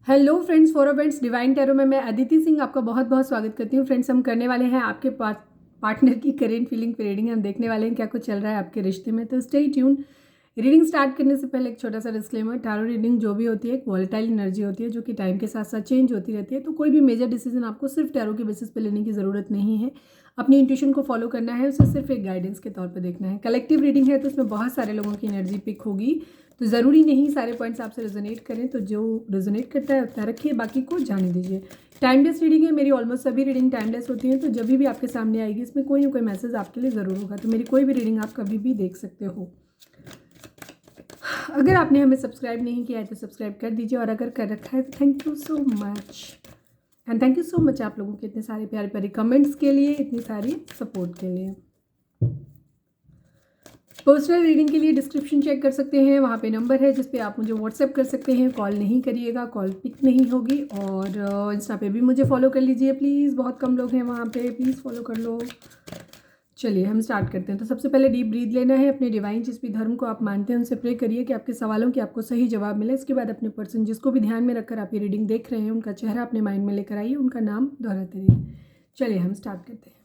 Hello friends, for friends divine tarot में मैं अदिति सिंह आपका बहुत बहुत स्वागत करती हूँ। फ्रेंड्स, हम करने वाले हैं आपके पार्टनर की करेंट फीलिंग पे रीडिंग। हम देखने वाले हैं क्या कुछ चल रहा है आपके रिश्ते में, तो स्टे ट्यून। रीडिंग स्टार्ट करने से पहले एक छोटा सा डिस्क्लेमर, टैरो रीडिंग जो भी होती है एक वॉलेटाइल एनर्जी होती है जो कि टाइम के साथ साथ चेंज होती रहती है। तो कोई भी मेजर डिसीजन आपको सिर्फ टैरो के बेसिस पे लेने की ज़रूरत नहीं है। अपनी इंट्यूशन को फॉलो करना है, उसे सिर्फ एक गाइडेंस के तौर पर देखना है। कलेक्टिव रीडिंग है तो उसमें बहुत सारे लोगों की एनर्जी पिक होगी, तो ज़रूरी नहीं सारे पॉइंट्स आपसे रेजोनेट करें। तो जो रेजोनेट करता है उतना रखिए, बाकी को जाने दीजिए। टाइमलेस रीडिंग है, मेरी ऑलमोस्ट सभी रीडिंग टाइमलेस होती हैं। तो जब भी आपके सामने आएगी इसमें कोई ना कोई मैसेज आपके लिए ज़रूर होगा। तो मेरी कोई भी रीडिंग आप कभी भी देख सकते हो। अगर आपने हमें सब्सक्राइब नहीं किया है तो सब्सक्राइब कर दीजिए, और अगर कर रखा है तो thank you so much. And thank you so much आप लोगों के इतने सारे प्यारे प्यारे कमेंट्स के लिए, इतनी सारी सपोर्ट के लिए। पर्सनल रीडिंग के लिए डिस्क्रिप्शन चेक कर सकते हैं, वहाँ पे नंबर है जिस पे आप मुझे व्हाट्सएप कर सकते हैं। कॉल नहीं करिएगा, कॉल पिक नहीं होगी। और इंस्टा पे भी मुझे फॉलो कर लीजिए प्लीज़, बहुत कम लोग हैं वहाँ पे, प्लीज़ फॉलो कर लो। चलिए हम स्टार्ट करते हैं। तो सबसे पहले डीप ब्रीथ लेना है। अपने डिवाइन जिस भी धर्म को आप मानते हैं उनसे प्रे करिए कि आपके सवालों की आपको सही जवाब मिले। इसके बाद अपने पर्सन जिसको भी ध्यान में रखकर आप ये रीडिंग देख रहे हैं उनका चेहरा अपने माइंड में लेकर आइए, उनका नाम दोहराते रहिए। चलिए हम स्टार्ट करते हैं।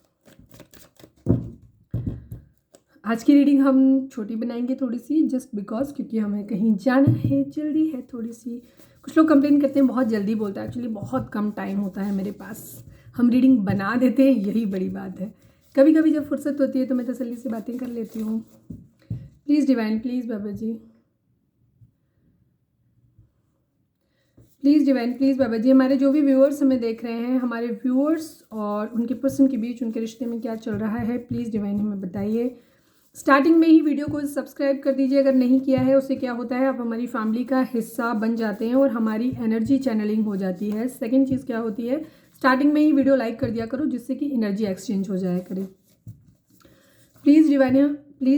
आज की रीडिंग हम छोटी बनाएंगे थोड़ी सी, जस्ट बिकॉज क्योंकि हमें कहीं जाना है, जल्दी है थोड़ी सी। कुछ लोग कंप्लेन करते हैं बहुत जल्दी बोलता है, एक्चुअली बहुत कम टाइम होता है मेरे पास। हम रीडिंग बना देते हैं, यही बड़ी बात है। कभी कभी जब फुर्सत होती है तो मैं तसल्ली से बातें कर लेती हूँ। Please divine, please Baba ji, please divine, please बाबा जी। हमारे जो भी व्यूअर्स हमें देख रहे हैं, हमारे व्यूअर्स और उनके पर्सन के बीच उनके रिश्ते में क्या चल रहा है, प्लीज़ डिवाइन हमें बताइए। स्टार्टिंग में ही वीडियो को सब्सक्राइब कर दीजिए अगर नहीं किया है। उससे क्या होता है, आप हमारी फैमिली का हिस्सा बन जाते हैं और हमारी एनर्जी चैनलिंग हो जाती है। सेकंड चीज़ क्या होती है, स्टार्टिंग में ही वीडियो लाइक कर दिया करो जिससे कि एनर्जी एक्सचेंज हो जाया करे। प्लीज़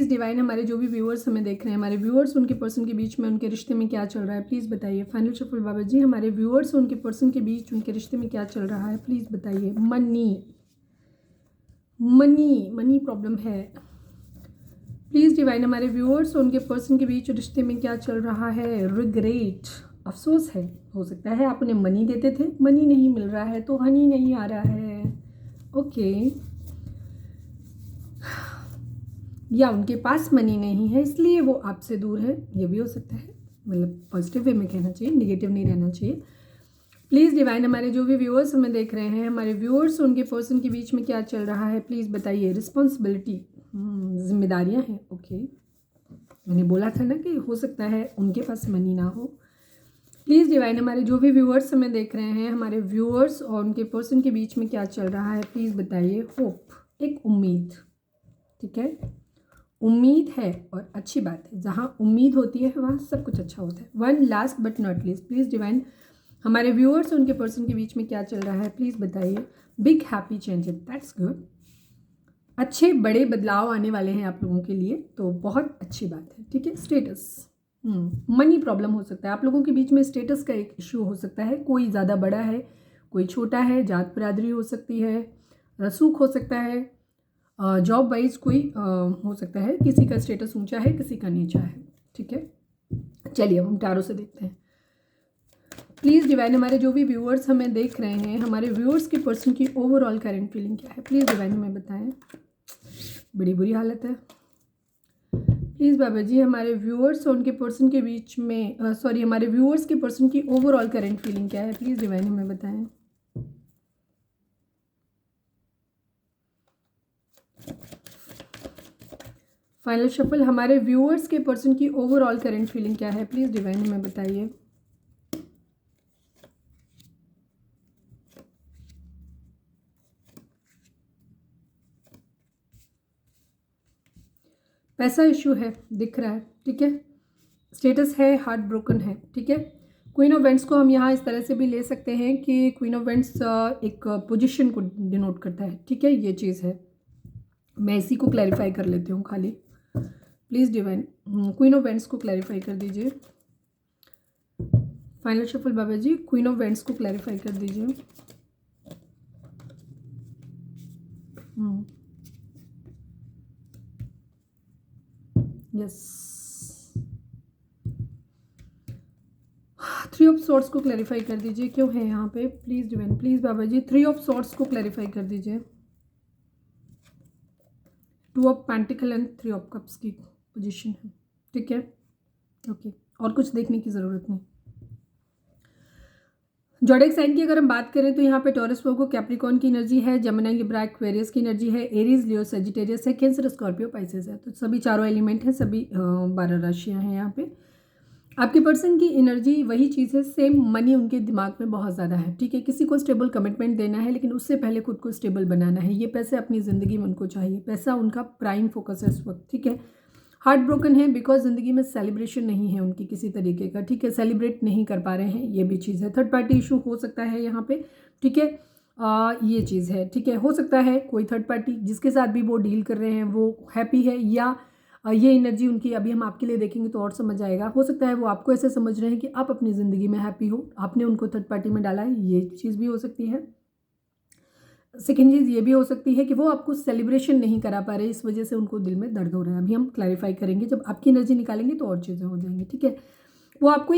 डिवाइन हमारे जो भी व्यूअर्स हमें देख रहे हैं, हमारे व्यूअर्स उनके पर्सन के बीच में उनके रिश्ते में क्या चल रहा है, प्लीज़ बताइए। फाइनल शफल बाबा जी, हमारे व्यूअर्स उनके पर्सन के बीच उनके रिश्ते में क्या चल रहा है, प्लीज़ बताइए। मनी प्रॉब्लम है। प्लीज़ डिवाइन हमारे व्यूअर्स उनके पर्सन के बीच रिश्ते में क्या चल रहा है। रिग्रेट, अफसोस है। हो सकता है आप उन्हें मनी देते थे, मनी नहीं मिल रहा है तो हनी नहीं आ रहा है। ओके, या उनके पास मनी नहीं है इसलिए वो आपसे दूर है, ये भी हो सकता है। मतलब पॉजिटिव वे में कहना चाहिए, नेगेटिव नहीं रहना चाहिए। प्लीज़ डिवाइन हमारे जो भी व्यूअर्स हमें देख रहे हैं, हमारे व्यूअर्स उनके पर्सन के बीच में क्या चल रहा है, प्लीज़ बताइए। रिस्पॉन्सिबिलिटी, जिम्मेदारियां हैं। ओके, मैंने बोला था ना कि हो सकता है उनके पास मनी ना हो। प्लीज़ डिवाइन हमारे जो भी व्यूअर्स हमें देख रहे हैं, हमारे व्यूअर्स और उनके पर्सन के बीच में क्या चल रहा है, प्लीज़ बताइए। होप, एक उम्मीद, ठीक है, उम्मीद है और अच्छी बात है। जहाँ उम्मीद होती है वहाँ सब कुछ अच्छा होता है। One last but not least, please divine हमारे व्यूअर्स उनके पर्सन के बीच में क्या चल रहा है, प्लीज़ बताइए। Big happy change, that's good. अच्छे बड़े बदलाव आने वाले हैं आप लोगों के लिए, तो बहुत अच्छी बात है। ठीक है, स्टेटस, मनी प्रॉब्लम हो सकता है आप लोगों के बीच में। स्टेटस का एक इशू हो सकता है, कोई ज़्यादा बड़ा है कोई छोटा है, जात बरादरी हो सकती है, रसूख हो सकता है, जॉब वाइज कोई हो सकता है, किसी का स्टेटस ऊंचा है किसी का नीचा है। ठीक है, चलिए अब हम टैरो से देखते हैं। प्लीज़ डिवाइन हमारे जो भी व्यूअर्स हमें देख रहे हैं, हमारे व्यूअर्स के पर्सन की ओवरऑल करंट फीलिंग क्या है, प्लीज़ डिवाइन हमें बताएं। बड़ी बुरी हालत है। प्लीज़ बाबा जी हमारे व्यूअर्स और उनके पर्सन के बीच में हमारे व्यूअर्स के पर्सन की ओवरऑल करंट फीलिंग क्या है, प्लीज़ डिवाइन हमें बताएं। फाइनल शफल हमारे व्यूअर्स के पर्सन की ओवरऑल करंट फीलिंग क्या है, प्लीज़ डिवाइन हमें बताइए। पैसा इशू है दिख रहा है, ठीक है। स्टेटस है, हार्ट ब्रोकन है, ठीक है। क्वीन ऑफ वेंट्स को हम यहाँ इस तरह से भी ले सकते हैं कि क्वीन ऑफ वेंट्स एक पोजीशन को डिनोट करता है, ठीक है। ये चीज़ है, मैं इसी को क्लैरिफाई कर लेती हूँ खाली। Please divine queen of wands को क्लैरिफाई कर दीजिए। फाइनल शफल बाबा जी क्वीन ऑफ वेंट्स को क्लैरिफाई कर दीजिए। यस, 3 ऑफ सॉर्ड्स को क्लैरिफाई कर दीजिए, क्यों है यहाँ पे? प्लीज़ डिवाइन, प्लीज़ बाबा जी 3 ऑफ सॉर्ड्स को क्लैरिफाई कर दीजिए। 2 of pentacles and 3 of cups की पोजीशन है, ठीक है, ओके, और कुछ देखने की ज़रूरत नहीं। ज़ोडिएक साइन की अगर हम बात करें तो यहाँ पे टॉरस, वर्गो, कैप्रिकॉर्न की एनर्जी है, जेमिनी, लिब्रा, एक्वेरियस की एनर्जी है, एरीज, लियो, सजिटेरियस है, कैंसर, स्कॉर्पियो, पाइसेस है। तो सभी चारों एलिमेंट हैं, सभी 12 राशियाँ हैं यहाँ पे। आपके पर्सन की एनर्जी वही चीज़ है, सेम मनी उनके दिमाग में बहुत ज़्यादा है, ठीक है। किसी को स्टेबल कमिटमेंट देना है, लेकिन उससे पहले खुद को स्टेबल बनाना है। ये पैसे अपनी ज़िंदगी में उनको चाहिए, पैसा उनका प्राइम फोकस है इस वक्त, ठीक है। हार्ट ब्रोकन है बिकॉज ज़िंदगी में सेलिब्रेशन नहीं है उनकी किसी तरीके का, ठीक है, सेलिब्रेट नहीं कर पा रहे हैं, ये भी चीज़ है। थर्ड पार्टी इशू हो सकता है यहाँ पे, ठीक है, ये चीज़ है, ठीक है। हो सकता है कोई थर्ड पार्टी जिसके साथ भी वो डील कर रहे हैं वो हैप्पी है, या ये एनर्जी उनकी अभी हम आपके लिए देखेंगे तो और समझ आएगा। हो सकता है वो आपको ऐसे समझ रहे हैं कि आप अपनी ज़िंदगी में हैप्पी हो, आपने उनको थर्ड पार्टी में डाला है, ये चीज़ भी हो सकती है। सेकेंड चीज़ ये भी हो सकती है कि वो आपको सेलिब्रेशन नहीं करा पा रहे, इस वजह से उनको दिल में दर्द हो रहा है। अभी हम क्लैरिफाई करेंगे, जब आपकी एनर्जी निकालेंगे तो और चीज़ें हो जाएंगी, ठीक है। वो आपको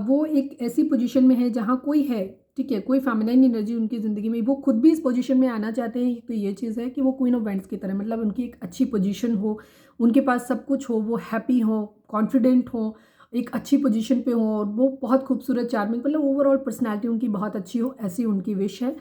वो एक ऐसी पोजीशन में है जहाँ कोई है, ठीक है, कोई फेमिनाइन एनर्जी उनकी ज़िंदगी में, वो खुद भी इस पोजीशन में आना चाहते हैं। तो ये चीज़ है कि वो क्वीन ऑफ वेंट्स की तरह, मतलब उनकी एक अच्छी पोजीशन हो, उनके पास सब कुछ हो, वो हैप्पी हो, कॉन्फिडेंट हो, एक अच्छी पोजीशन पे हो, और वो बहुत खूबसूरत, चार्मिंग, मतलब ओवरऑल पर्सनैलिटी उनकी बहुत अच्छी हो, ऐसी उनकी विश है।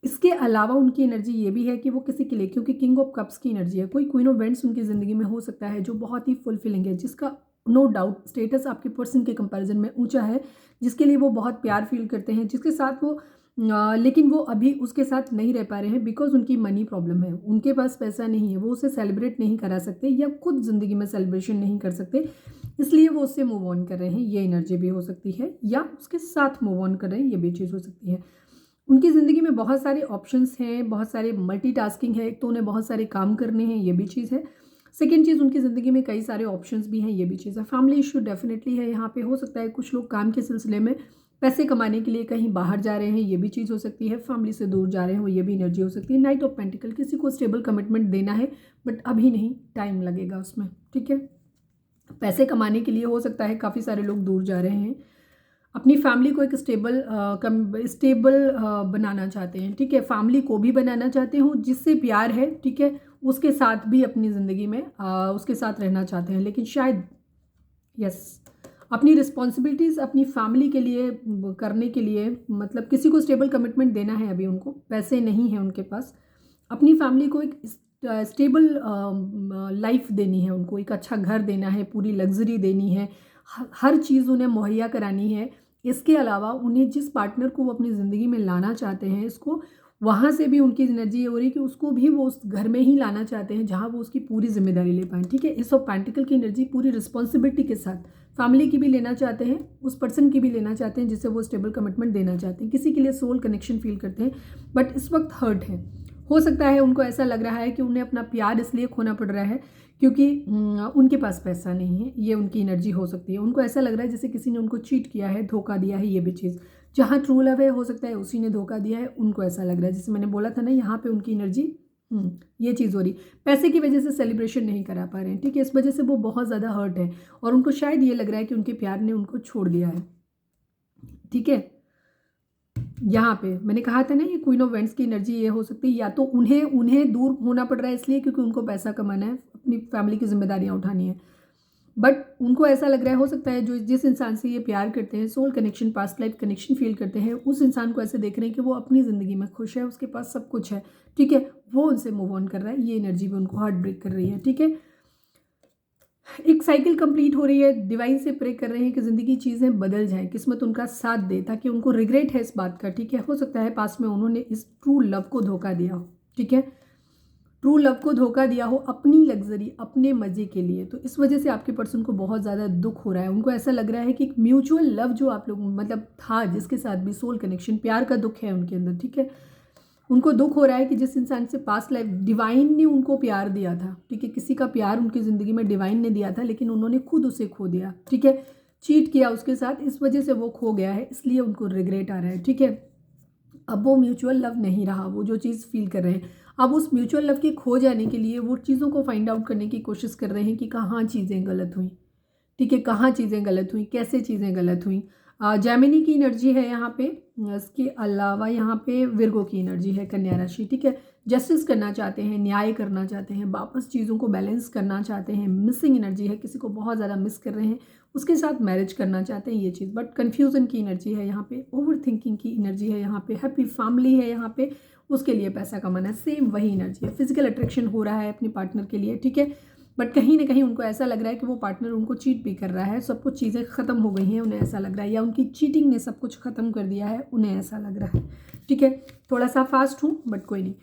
इसके अलावा उनकी एनर्जी ये भी है कि वो किसी के लिए, क्योंकि किंग ऑफ कप्स की एनर्जी है, कोई क्वीन ऑफ वेंट्स उनकी ज़िंदगी में हो सकता है जो बहुत ही फुलफिलिंग है, जिसका नो डाउट स्टेटस आपके पर्सन के कंपैरिजन में ऊंचा है, जिसके लिए वो बहुत प्यार फील करते हैं, जिसके साथ वो लेकिन वो अभी उसके साथ नहीं रह पा रहे हैं बिकॉज उनकी मनी प्रॉब्लम है, उनके पास पैसा नहीं है, वो उसे सेलिब्रेट नहीं करा सकते या खुद ज़िंदगी में सेलिब्रेशन नहीं कर सकते, इसलिए वो उससे मूव ऑन कर रहे हैं। ये एनर्जी भी हो सकती है, या उसके साथ मूव ऑन कर रहे हैं, ये भी चीज़ हो सकती है। उनकी ज़िंदगी में बहुत सारे ऑप्शंस हैं, बहुत सारे मल्टीटास्किंग है, एक तो उन्हें बहुत सारे काम करने हैं, ये भी चीज़ है। सेकेंड चीज़, उनकी ज़िंदगी में कई सारे ऑप्शंस भी हैं, ये भी चीज़ है। फैमिली इशू डेफिनेटली है यहाँ पे। हो सकता है कुछ लोग काम के सिलसिले में पैसे कमाने के लिए कहीं बाहर जा रहे हैं, ये भी चीज़ हो सकती है। फैमिली से दूर जा रहे हो, ये भी एनर्जी हो सकती है। नाइट ऑफ पेंटिकल, किसी को स्टेबल कमिटमेंट देना है बट अभी नहीं, टाइम लगेगा उसमें, ठीक है। पैसे कमाने के लिए हो सकता है काफ़ी सारे लोग दूर जा रहे हैं, अपनी फैमिली को एक स्टेबल बनाना चाहते हैं, ठीक है। फैमिली को भी बनाना चाहते हो, जिससे प्यार है, ठीक है, उसके साथ भी अपनी ज़िंदगी में उसके साथ रहना चाहते हैं, लेकिन शायद यस अपनी रिस्पॉन्सिबिलिटीज़ अपनी फैमिली के लिए करने के लिए, मतलब किसी को स्टेबल कमिटमेंट देना है, अभी उनको पैसे नहीं है उनके पास, अपनी फैमिली को एक स्टेबल लाइफ देनी है, उनको एक अच्छा घर देना है, पूरी लग्जरी देनी है, हर चीज़ उन्हें मुहैया करानी है। इसके अलावा उन्हें जिस पार्टनर को वो अपनी ज़िंदगी में लाना चाहते हैं, इसको वहाँ से भी उनकी एनर्जी ये हो रही है कि उसको भी वो उस घर में ही लाना चाहते हैं जहाँ वो उसकी पूरी जिम्मेदारी ले पाएँ, ठीक है। इस ऑफ पेंटिकल की एनर्जी पूरी रिस्पॉन्सिबिलिटी के साथ फैमिली की भी लेना चाहते हैं, उस पर्सन की भी लेना चाहते हैं जिससे वो स्टेबल कमिटमेंट देना चाहते हैं, किसी के लिए सोल कनेक्शन फील करते हैं, बट इस वक्त हर्ट है। हो सकता है उनको ऐसा लग रहा है कि उन्हें अपना प्यार इसलिए खोना पड़ रहा है क्योंकि उनके पास पैसा नहीं है, ये उनकी एनर्जी हो सकती है। उनको ऐसा लग रहा है जैसे किसी ने उनको चीट किया है, धोखा दिया है, ये भी चीज़। जहाँ ट्रू लव है हो सकता है उसी ने धोखा दिया है, उनको ऐसा लग रहा है। जैसे मैंने बोला था ना, यहाँ पे उनकी एनर्जी ये चीज़ हो रही, पैसे की वजह से सेलिब्रेशन नहीं करा पा रहे हैं, ठीक है। इस वजह से वो बहुत ज़्यादा हर्ट है और उनको शायद ये लग रहा है कि उनके प्यार ने उनको छोड़ दिया है, ठीक है। यहाँ पे मैंने कहा था ना, ये क्वीन ऑफ वेंट्स की एनर्जी ये हो सकती है, या तो उन्हें दूर होना पड़ रहा है इसलिए क्योंकि उनको पैसा कमाना है, अपनी फैमिली की जिम्मेदारियाँ उठानी है, बट उनको ऐसा लग रहा है, हो सकता है जो जिस इंसान से ये प्यार करते हैं, soul connection, past life connection feel करते हैं, उस इंसान को ऐसे देख रहे हैं कि वो अपनी ज़िंदगी में खुश है, उसके पास सब कुछ है, ठीक है, वो उनसे मूव ऑन कर रहा है। ये एनर्जी भी उनको हार्ट ब्रेक कर रही है, ठीक है। एक साइकिल कंप्लीट हो रही है, डिवाइन से प्रे कर रहे हैं कि ज़िंदगी चीज़ें बदल जाएं, किस्मत उनका साथ दे, ताकि उनको रिग्रेट है इस बात का, ठीक है। हो सकता है पास में उन्होंने इस ट्रू लव को धोखा दिया हो, ठीक है, ट्रू लव को धोखा दिया हो अपनी लग्जरी, अपने मज़े के लिए, तो इस वजह से आपके पर्सन को बहुत ज़्यादा दुख हो रहा है। उनको ऐसा लग रहा है कि एक म्यूचुअल लव जो आप लोग मतलब था, जिसके साथ भी सोल कनेक्शन, प्यार का दुख है उनके अंदर, ठीक है। उनको दुख हो रहा है कि जिस इंसान से पास्ट लाइफ डिवाइन ने उनको प्यार दिया था, ठीक है, किसी का प्यार उनकी ज़िंदगी में डिवाइन ने दिया था, लेकिन उन्होंने खुद उसे खो दिया, ठीक है, चीट किया उसके साथ, इस वजह से वो खो गया है, इसलिए उनको रिग्रेट आ रहा है, ठीक है। अब वो म्यूचुअल लव नहीं रहा, वो जो चीज़ फील कर रहे हैं, अब उस म्यूचुअल लव के खो जाने के लिए वो चीज़ों को फाइंड आउट करने की कोशिश कर रहे हैं कि कहाँ चीज़ें गलत हुई, ठीक है, कहाँ चीज़ें गलत हुई, कैसे चीज़ें गलत हुई। जेमिनी की एनर्जी है यहाँ पे। इसके अलावा यहाँ पे विर्गो की एनर्जी है, कन्या राशि, ठीक है। जस्टिस करना चाहते हैं, न्याय करना चाहते हैं, वापस चीज़ों को बैलेंस करना चाहते हैं। मिसिंग एनर्जी है, किसी को बहुत ज़्यादा मिस कर रहे हैं, उसके साथ मैरिज करना चाहते हैं, ये चीज़। बट कन्फ्यूज़न की एनर्जी है यहाँ पे, ओवर थिंकिंग की एनर्जी है यहाँ पे, हैप्पी फैमिली है यहाँ पे, उसके लिए पैसा कमाना, सेम वही एनर्जी है। फिजिकल अट्रैक्शन हो रहा है अपने पार्टनर के लिए, ठीक है। बट कहीं ना कहीं उनको ऐसा लग रहा है कि वो पार्टनर उनको चीट भी कर रहा है, सब कुछ चीज़ें ख़त्म हो गई हैं, उन्हें ऐसा लग रहा है, या उनकी चीटिंग ने सब कुछ ख़त्म कर दिया है, उन्हें ऐसा लग रहा है, ठीक है। थोड़ा सा फास्ट हूँ बट कोई नहीं,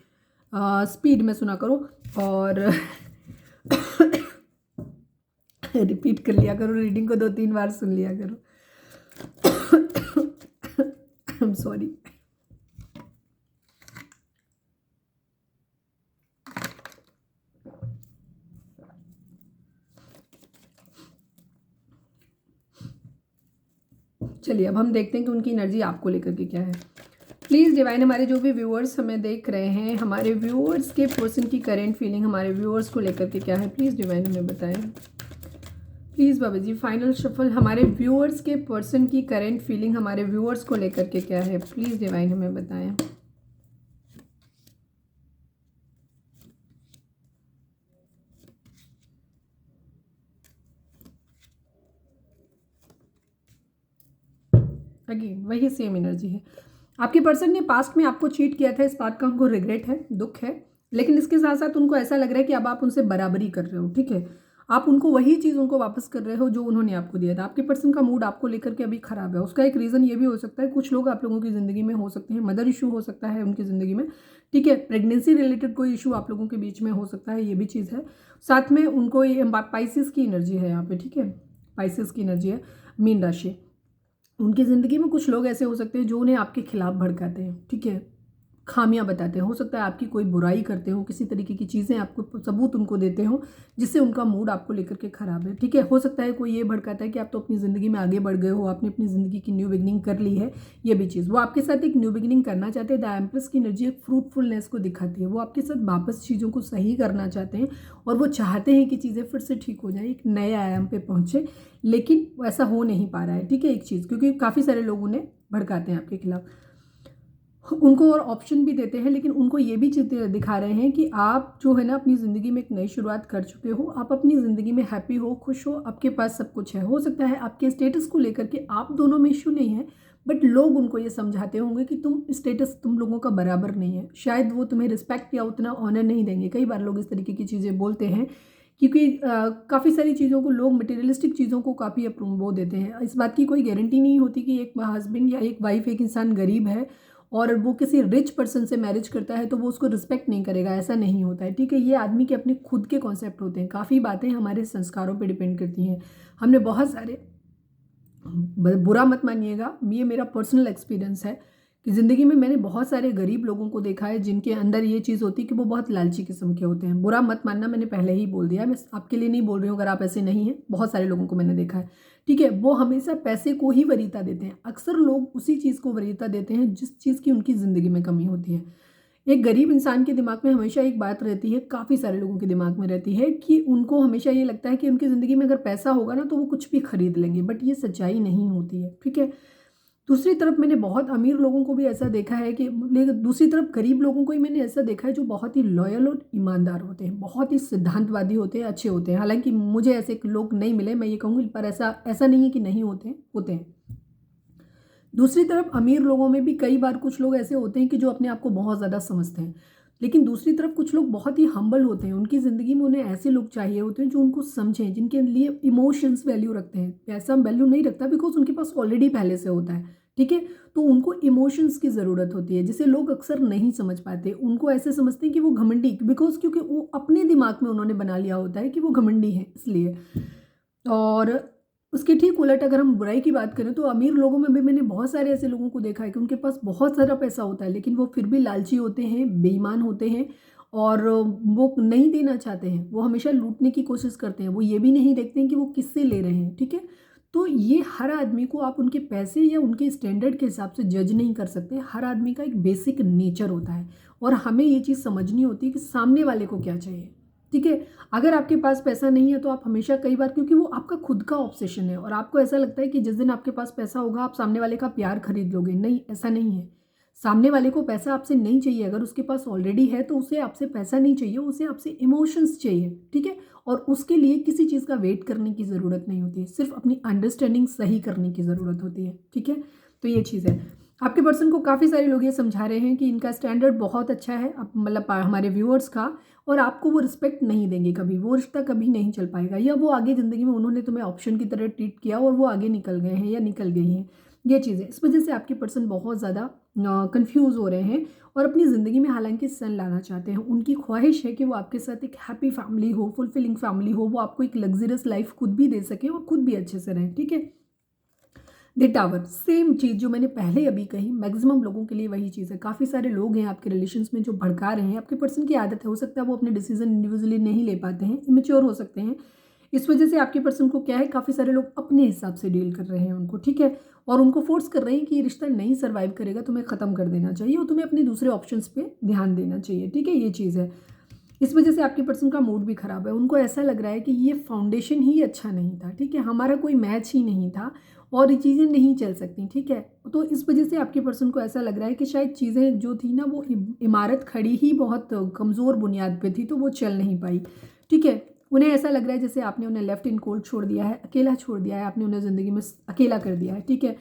स्पीड में सुना करो और रिपीट कर लिया करो, रीडिंग को 2-3 बार सुन लिया करो। I am sorry. चलिए अब हम देखते हैं कि उनकी एनर्जी आपको लेकर के क्या है। प्लीज़ डिवाइन, हमारे जो भी व्यूअर्स हमें देख रहे हैं, हमारे व्यूअर्स के पर्सन की करेंट फीलिंग हमारे व्यूअर्स को लेकर के क्या है, प्लीज़ डिवाइन हमें बताएं। प्लीज़ बाबा जी, फाइनल शफल, हमारे व्यूअर्स के पर्सन की करेंट फीलिंग हमारे व्यूअर्स को लेकर के क्या है, प्लीज़ डिवाइन हमें बताएं। अगेन वही सेम एनर्जी है। आपके पर्सन ने पास्ट में आपको चीट किया था, इस बात का उनको रिग्रेट है, दुख है, लेकिन इसके साथ साथ उनको ऐसा लग रहा है कि अब आप उनसे बराबरी कर रहे हो, ठीक है। आप उनको वही चीज़ उनको वापस कर रहे हो जो उन्होंने आपको दिया था। आपके पर्सन का मूड आपको लेकर के अभी खराब है। उसका एक रीज़न ये भी हो सकता है, कुछ लोग आप लोगों की ज़िंदगी में हो सकते हैं, मदर इशू हो सकता है उनकी ज़िंदगी में, ठीक है। प्रेगनेंसी रिलेटेड कोई इशू आप लोगों के बीच में हो सकता है, ये भी चीज़ है। साथ में उनको ये पाइसेस की एनर्जी है यहाँ पे, ठीक है, पाइसेस की एनर्जी है, मीन राशि। उनकी ज़िंदगी में कुछ लोग ऐसे हो सकते हैं जो उन्हें आपके खिलाफ भड़काते हैं, ठीक है, खामियां बताते हैं। हो सकता है आपकी कोई बुराई करते हो, किसी तरीके की चीज़ें आपको सबूत उनको देते हो जिससे उनका मूड आपको लेकर के ख़राब है, ठीक है। हो सकता है कोई ये भड़काता है कि आप तो अपनी ज़िंदगी में आगे बढ़ गए हो, आपने अपनी ज़िंदगी की न्यू बिगनिंग कर ली है, ये भी चीज़। वो आपके साथ एक न्यू बिगनिंग करना चाहते हैं। द एम्प्रेस की एनर्जी एक फ्रूटफुलनेस को दिखाती है। वो आपके साथ वापस चीज़ों को सही करना चाहते हैं और वो चाहते हैं कि चीज़ें फिर से ठीक हो जाए, एक नए आयाम पे पहुँचे, लेकिन ऐसा हो नहीं पा रहा है, ठीक है। एक चीज़, क्योंकि काफ़ी सारे लोग उन्हें भड़काते हैं आपके खिलाफ, उनको और ऑप्शन भी देते हैं, लेकिन उनको ये भी चित्र दिखा रहे हैं कि आप जो है ना अपनी ज़िंदगी में एक नई शुरुआत कर चुके हो, आप अपनी ज़िंदगी में हैप्पी हो, खुश हो, आपके पास सब कुछ है। हो सकता है आपके स्टेटस को लेकर के आप दोनों में इशू नहीं है, बट लोग उनको ये समझाते होंगे कि तुम स्टेटस तुम लोगों का बराबर नहीं है, शायद वो तुम्हें रिस्पेक्ट या उतना ऑनर नहीं देंगे। कई बार लोग इस तरीके की चीज़ें बोलते हैं क्योंकि काफ़ी सारी चीज़ों को लोग मटेरियलिस्टिक चीज़ों को काफ़ी वो देते हैं। इस बात की कोई गारंटी नहीं होती कि एक हस्बैंड या एक वाइफ, एक इंसान गरीब है और वो किसी रिच पर्सन से मैरिज करता है तो वो उसको रिस्पेक्ट नहीं करेगा, ऐसा नहीं होता है, ठीक है। ये आदमी के अपने खुद के कॉन्सेप्ट होते हैं। काफ़ी बातें हमारे संस्कारों पे डिपेंड करती हैं। हमने बहुत सारे, बुरा मत मानिएगा, ये मेरा पर्सनल एक्सपीरियंस है कि ज़िंदगी में मैंने बहुत सारे गरीब लोगों को देखा है जिनके अंदर ये चीज़ होती है कि वो बहुत लालची किस्म के होते हैं। बुरा मत मानना, मैंने पहले ही बोल दिया, मैं आपके लिए नहीं बोल रही हूँ अगर आप ऐसे नहीं हैं, बहुत सारे लोगों को मैंने देखा है, ठीक है। वो हमेशा पैसे को ही वरीयता देते हैं। अक्सर लोग उसी चीज़ को वरीयता देते हैं जिस चीज़ की उनकी ज़िंदगी में कमी होती है। एक गरीब इंसान के दिमाग में हमेशा एक बात रहती है, काफ़ी सारे लोगों के दिमाग में रहती है, कि उनको हमेशा ये लगता है कि उनकी ज़िंदगी में अगर पैसा होगा ना तो वो कुछ भी खरीद लेंगे, बट ये सच्चाई नहीं होती है, ठीक है। दूसरी तरफ मैंने बहुत अमीर लोगों को भी ऐसा देखा है कि, लेकिन दूसरी तरफ गरीब लोगों को ही मैंने ऐसा देखा है जो बहुत ही लॉयल और ईमानदार होते हैं, बहुत ही सिद्धांतवादी होते हैं, अच्छे होते हैं। हालांकि मुझे ऐसे लोग नहीं मिले, मैं ये कहूँगी, पर ऐसा नहीं है कि नहीं होते हैं, होते हैं। दूसरी तरफ अमीर लोगों में भी कई बार कुछ लोग ऐसे होते हैं कि जो अपने आप को बहुत ज़्यादा समझते हैं, लेकिन दूसरी तरफ कुछ लोग बहुत ही हम्बल होते हैं। उनकी ज़िंदगी में उन्हें ऐसे लोग चाहिए होते हैं जो उनको समझें, जिनके लिए इमोशंस वैल्यू रखते हैं। पैसा वैल्यू नहीं रखता बिकॉज उनके पास ऑलरेडी पहले से होता है, ठीक है। तो उनको इमोशंस की ज़रूरत होती है, जिसे लोग अक्सर नहीं समझ पाते। उनको ऐसे समझते हैं कि वो घमंडी, बिकॉज क्योंकि वो अपने दिमाग में उन्होंने बना लिया होता है कि वो घमंडी हैं, इसलिए। और उसके ठीक उलट अगर हम बुराई की बात करें तो अमीर लोगों में भी मैंने बहुत सारे ऐसे लोगों को देखा है कि उनके पास बहुत सारा पैसा होता है, लेकिन वो फिर भी लालची होते हैं, बेईमान होते हैं, और वो नहीं देना चाहते हैं, वो हमेशा लूटने की कोशिश करते हैं। वो ये भी नहीं देखते हैं कि वो किससे ले रहे हैं, ठीक है। तो ये हर आदमी को आप उनके पैसे या उनके स्टैंडर्ड के हिसाब से जज नहीं कर सकते। हर आदमी का एक बेसिक नेचर होता है और हमें ये चीज़ समझनी होती है कि सामने वाले को क्या चाहिए, ठीक है। अगर आपके पास पैसा नहीं है तो आप हमेशा कई बार, क्योंकि वो आपका खुद का ऑब्सेशन है और आपको ऐसा लगता है कि जिस दिन आपके पास पैसा होगा आप सामने वाले का प्यार खरीद लोगे। नहीं, ऐसा नहीं है। सामने वाले को पैसा आपसे नहीं चाहिए, अगर उसके पास ऑलरेडी है तो उसे आपसे पैसा नहीं चाहिए, उसे आपसे इमोशंस चाहिए, ठीक है। और उसके लिए किसी चीज़ का वेट करने की ज़रूरत नहीं होती है, सिर्फ अपनी अंडरस्टैंडिंग सही करने की ज़रूरत होती है, ठीक है। तो ये चीज़ है। आपके पर्सन को काफ़ी सारे लोग ये समझा रहे हैं कि इनका स्टैंडर्ड बहुत अच्छा है, मतलब हमारे व्यूअर्स का, और आपको वो रिस्पेक्ट नहीं देंगे कभी, वो रिश्ता कभी नहीं चल पाएगा, या वो आगे ज़िंदगी में उन्होंने तुम्हें ऑप्शन की तरह ट्रीट किया और वो आगे निकल गए हैं या निकल गई हैं, ये चीज़ें। इस वजह से आपके पर्सन बहुत ज़्यादा कंफ्यूज हो रहे हैं और अपनी ज़िंदगी में हालांकि सन लाना चाहते हैं। उनकी ख्वाहिश है कि वो आपके साथ एक हैप्पी फैमिली हो, फुलफिलिंग फैमिली हो, वो आपको एक लग्जरियस लाइफ खुद भी दे सके और खुद भी अच्छे से रहें, ठीक है। द टावर, सेम चीज़ जो मैंने पहले अभी कही, मैक्सिमम लोगों के लिए वही चीज़ है। काफ़ी सारे लोग हैं आपके रिलेशंस में जो भड़का रहे हैं, आपके पर्सन की आदत है, हो सकता है वो अपने डिसीजन इंडिविजुअली नहीं ले पाते हैं, इमेच्योर हो सकते हैं। इस वजह से आपके पर्सन को क्या है, काफ़ी सारे लोग अपने हिसाब से डील कर रहे हैं उनको, ठीक है, और उनको फोर्स कर रहे हैं कि ये रिश्ता नहीं सर्वाइव करेगा, तुम्हें ख़त्म कर देना चाहिए और तुम्हें अपने दूसरे ऑप्शंस पे ध्यान देना चाहिए, ठीक है, ये चीज़ है। इस वजह से आपके पर्सन का मूड भी ख़राब है। उनको ऐसा लग रहा है कि ये फाउंडेशन ही अच्छा नहीं था, ठीक है, हमारा कोई मैच ही नहीं था और ये चीज़ें नहीं चल सकती, ठीक है। तो इस वजह से आपके पर्सन को ऐसा लग रहा है कि शायद चीज़ें जो थी ना, वो इमारत खड़ी ही बहुत कमज़ोर बुनियाद पे थी, तो वो चल नहीं पाई, ठीक है। उन्हें ऐसा लग रहा है जैसे आपने उन्हें लेफ्ट इन कोल्ड छोड़ दिया है, अकेला छोड़ दिया है, आपने उन्हें ज़िंदगी में अकेला कर दिया है, ठीक है।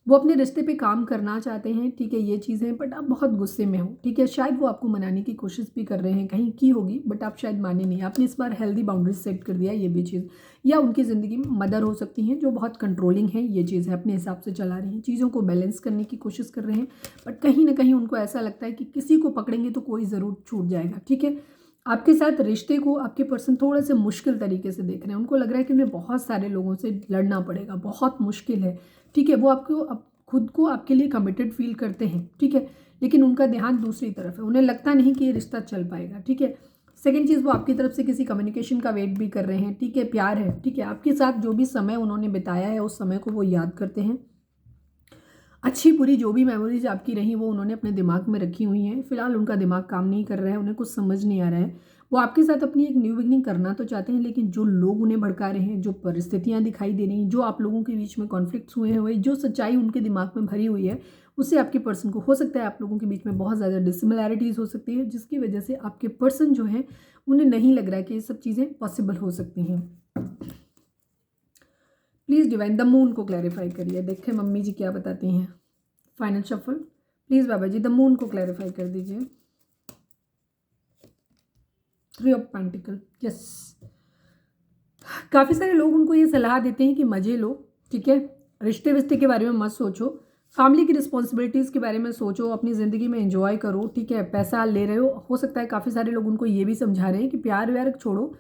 वो अपने रिश्ते पे काम करना चाहते हैं, ठीक है, ये चीज़ें, बट आप बहुत गुस्से में हो, ठीक है। शायद वो आपको मनाने की कोशिश भी कर रहे हैं, कहीं की होगी, बट आप शायद माने नहीं। आपने इस बार हेल्दी बाउंड्रीज सेट कर दिया, ये भी चीज़। या उनकी ज़िंदगी में मदर हो सकती हैं जो बहुत कंट्रोलिंग है, ये चीज़ है, अपने हिसाब से चला रही हैं, चीज़ों को बैलेंस करने की कोशिश कर रहे हैं, बट कहीं ना कहीं उनको ऐसा लगता है कि किसी को पकड़ेंगे तो कोई ज़रूर छूट जाएगा, ठीक है। आपके साथ रिश्ते को आपके पर्सन थोड़ा से मुश्किल तरीके से देख रहे हैं। उनको लग रहा है कि उन्हें बहुत सारे लोगों से लड़ना पड़ेगा, बहुत मुश्किल है, ठीक है। वो आपको खुद को आपके लिए कमिटेड फील करते हैं, ठीक है, लेकिन उनका ध्यान दूसरी तरफ है, उन्हें लगता नहीं कि ये रिश्ता चल पाएगा, ठीक है। सेकेंड चीज़, वो आपकी तरफ से किसी कम्युनिकेशन का वेट भी कर रहे हैं, ठीक है, प्यार है, ठीक है, आपके साथ जो भी समय उन्होंने बिताया है उस समय को वो याद करते हैं। अच्छी बुरी जो भी मेमोरीज आपकी रही वो उन्होंने अपने दिमाग में रखी हुई हैं। फिलहाल उनका दिमाग काम नहीं कर रहा है, उन्हें कुछ समझ नहीं आ रहा है। वो आपके साथ अपनी एक न्यू बिगनिंग करना तो चाहते हैं, लेकिन जो लोग उन्हें भड़का रहे हैं, जो परिस्थितियां दिखाई दे रही हैं, जो आप लोगों के बीच में कॉन्फ्लिक्ट्स हुए हैं, जो सच्चाई उनके दिमाग में भरी हुई है, उससे आपके पर्सन को हो सकता है आप लोगों के बीच में बहुत ज़्यादा डिसिमिलैरिटीज़ हो सकती है, जिसकी वजह से आपके पर्सन जो है उन्हें नहीं लग रहा है कि ये सब चीज़ें पॉसिबल हो सकती हैं। प्लीज़ डिवाइन द मून को क्लैरिफाई करिए, देखें मम्मी जी क्या बताती हैं। फाइनल शफल प्लीज़ बाबा जी, द मून को क्लैरिफाई कर दीजिए। 3 ऑफ पेंटिकल, यस। काफ़ी सारे लोग उनको ये सलाह देते हैं कि मज़े लो, ठीक है, रिश्ते विश्ते के बारे में मत सोचो, फैमिली की रिस्पॉन्सिबिलिटीज़ के बारे में सोचो, अपनी ज़िंदगी में एंजॉय करो, ठीक है। पैसा ले रहे हो सकता है काफ़ी सारे लोग उनको ये भी समझा रहे हैं कि प्यार व्यार छोड़ो,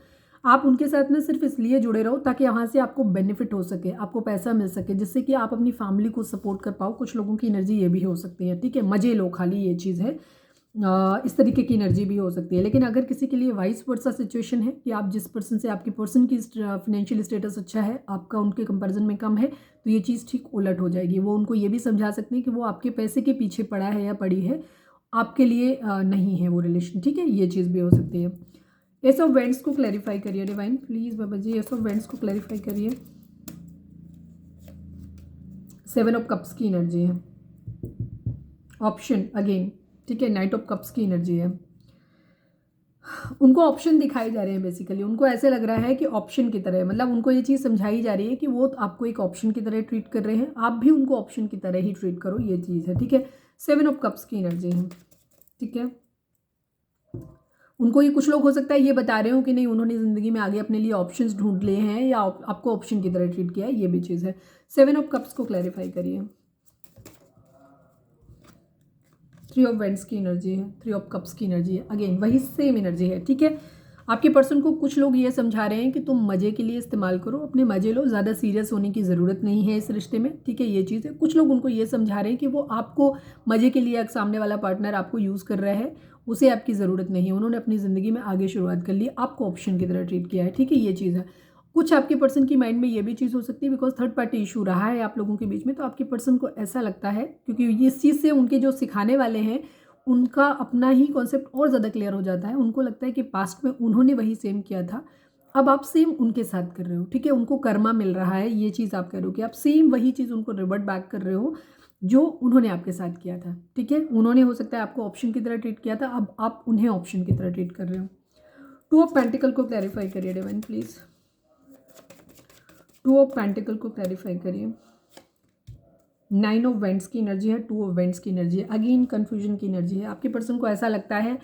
आप उनके साथ ना सिर्फ इसलिए जुड़े रहो ताकि यहाँ से आपको बेनिफिट हो सके, आपको पैसा मिल सके, जिससे कि आप अपनी फैमिली को सपोर्ट कर पाओ। कुछ लोगों की एनर्जी ये भी हो सकती है, ठीक है, मज़े लो खाली, ये चीज़ है। इस तरीके की एनर्जी भी हो सकती है। लेकिन अगर किसी के लिए वाइस वर्सा सिचुएशन है कि आप जिस पर्सन से, आपके पर्सन की फाइनेंशियल स्टेटस अच्छा है, आपका उनके कंपैरिजन में कम है, तो ये चीज़ ठीक उलट हो जाएगी। वो उनको ये भी समझा सकते हैं कि वो आपके पैसे के पीछे पड़ा है या पड़ी है, आपके लिए नहीं है वो रिलेशन, ठीक है, ये चीज़ भी हो सकती है। एस ऑफ वेंट्स को क्लैरिफाई करिए डिवाइन, प्लीज़ बाबा जी, एस ऑफ वेंट्स को क्लैरिफाई करिए। 7 ऑफ कप्स की एनर्जी है, ऑप्शन अगेन, ठीक है, नाइट ऑफ कप्स की एनर्जी है। उनको ऑप्शन दिखाए जा रहे हैं, बेसिकली उनको ऐसे लग रहा है कि ऑप्शन की तरह, मतलब उनको ये चीज़ समझाई जा रही है कि वो आपको एक ऑप्शन की तरह ट्रीट कर रहे हैं, आप भी उनको ऑप्शन की तरह ही ट्रीट करो, ये चीज़ है, ठीक है। 7 ऑफ कप्स की एनर्जी है, ठीक है। उनको ये, कुछ लोग हो सकता है ये बता रहे हो कि नहीं, उन्होंने ज़िंदगी में आगे अपने लिए ऑप्शंस ढूंढ लिए हैं या आपको ऑप्शन की तरह ट्रीट किया है, ये भी चीज़ है। 7 ऑफ कप्स को क्लैरिफाई करिए। 3 ऑफ वेंट्स की एनर्जी है, 3 ऑफ कप्स की एनर्जी है, अगेन वही सेम एनर्जी है, ठीक है। आपके पर्सन को कुछ लोग ये समझा रहे हैं कि तुम मज़े के लिए इस्तेमाल करो, अपने मज़े लो, ज़्यादा सीरियस होने की ज़रूरत नहीं है इस रिश्ते में, ठीक है, ये चीज़ है। कुछ लोग उनको ये समझा रहे हैं कि वो आपको मज़े के लिए, सामने वाला पार्टनर आपको यूज़ कर रहा है, उसे आपकी ज़रूरत नहीं है, उन्होंने अपनी ज़िंदगी में आगे शुरुआत कर ली, आपको ऑप्शन की तरह ट्रीट किया है, ठीक है, ये चीज़ है। कुछ आपके पर्सन की माइंड में ये भी चीज़ हो सकती है, बिकॉज थर्ड पार्टी इशू रहा है आप लोगों के बीच में, तो आपके पर्सन को ऐसा लगता है, क्योंकि इस चीज़ से उनके जो सिखाने वाले हैं उनका अपना ही कॉन्सेप्ट और ज़्यादा क्लियर हो जाता है। उनको लगता है कि पास्ट में उन्होंने वही सेम किया था, अब आप सेम उनके साथ कर रहे हो, ठीक है। उनको कर्मा मिल रहा है, ये चीज़ आप कह रहे हो कि आप सेम वही चीज़ उनको रिवर्ट बैक कर रहे हो जो उन्होंने आपके साथ किया था, ठीक है। उन्होंने हो सकता है आपको ऑप्शन की तरह ट्रीट किया था, अब आप उन्हें ऑप्शन की तरह ट्रीट कर रहे हो। टू ऑफ पेंटिकल को क्लैरिफाई करिए divine please. Two of pentacle को क्लैरिफाई करिए। 9 ऑफ वेंट्स की एनर्जी है, 2 ऑफ वेंट्स की एनर्जी है, अगेन कन्फ्यूजन की एनर्जी है। आपके पर्सन को ऐसा लगता है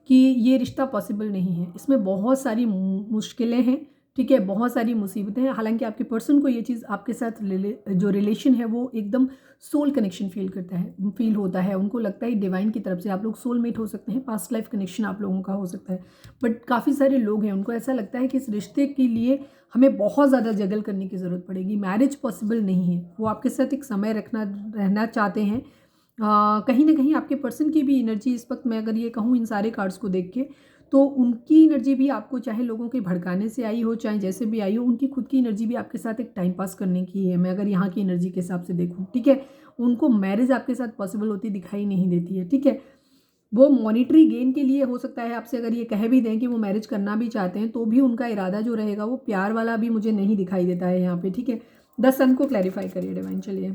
कि ये रिश्ता पॉसिबल नहीं है, इसमें बहुत सारी मुश्किलें हैं, ठीक है, बहुत सारी मुसीबतें हैं। हालांकि आपके पर्सन को ये चीज़ आपके साथ जो रिलेशन है वो एकदम सोल कनेक्शन फील होता है। उनको लगता है डिवाइन की तरफ से आप लोग सोलमेट हो सकते हैं, पास्ट लाइफ कनेक्शन आप लोगों का हो सकता है। बट काफ़ी सारे लोग हैं, उनको ऐसा लगता है कि इस रिश्ते के लिए हमें बहुत ज़्यादा जगल करने की ज़रूरत पड़ेगी, मैरिज पॉसिबल नहीं है। वो आपके साथ एक समय रहना चाहते हैं। कहीं ना कहीं आपके पर्सन की भी एनर्जी इस वक्त, मैं अगर ये कहूँ इन सारे कार्ड्स को देख के, तो उनकी एनर्जी भी आपको चाहे लोगों के भड़काने से आई हो, चाहे जैसे भी आई हो, उनकी खुद की एनर्जी भी आपके साथ एक टाइम पास करने की है। मैं अगर यहाँ की एनर्जी के हिसाब से देखूँ, ठीक है, उनको मैरिज आपके साथ पॉसिबल होती दिखाई नहीं देती है, ठीक है। वो मॉनिटरी गेन के लिए हो सकता है आपसे अगर ये कह भी दें कि वो मैरिज करना भी चाहते हैं, तो भी उनका इरादा जो रहेगा वो प्यार वाला भी मुझे नहीं दिखाई देता है यहाँ पे, ठीक है। 10 सन को क्लैरिफाई करिए डिवाइन। चलिए